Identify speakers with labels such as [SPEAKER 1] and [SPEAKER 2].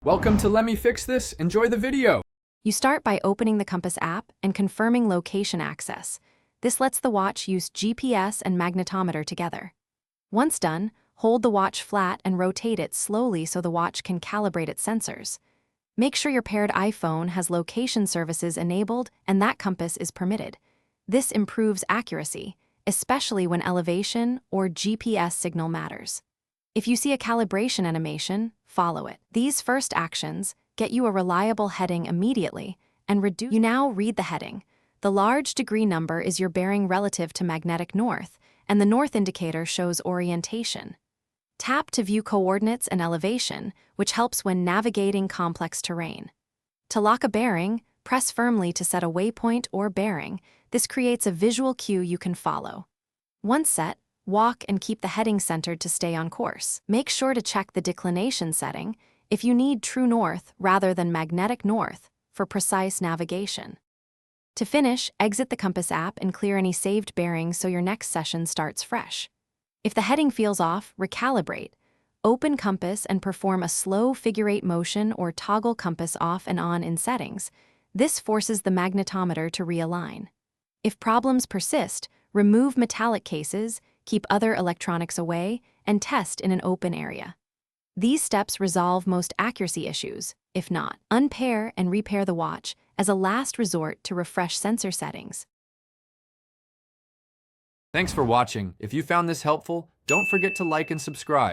[SPEAKER 1] Welcome to Let Me Fix This. Enjoy the video.
[SPEAKER 2] You start by opening the Compass app and confirming location access. This lets the watch use GPS and magnetometer together. Once done, hold the watch flat and rotate it slowly so the watch can calibrate its sensors. Make sure your paired iPhone has location services enabled and that compass is permitted. This improves accuracy, especially when elevation or GPS signal matters. If you see a calibration animation, follow it. These first actions get you a reliable heading immediately and reduce. You now read the heading. The large degree number is your bearing relative to magnetic north, and the north indicator shows orientation. Tap to view coordinates and elevation, which helps when navigating complex terrain. To lock a bearing, press firmly to set a waypoint or bearing. This creates a visual cue you can follow. Once set, walk and keep the heading centered to stay on course. Make sure to check the declination setting if you need true north rather than magnetic north for precise navigation. To finish, exit the Compass app and clear any saved bearings so your next session starts fresh. If the heading feels off, recalibrate. Open Compass and perform a slow figure-8 motion or toggle compass off and on in settings. This forces the magnetometer to realign. If problems persist, remove metallic cases, keep other electronics away, and test in an open area. These steps resolve most accuracy issues. If not, unpair and repair the watch as a last resort to refresh sensor settings.
[SPEAKER 1] Thanks for watching. If you found this helpful, don't forget to like and subscribe.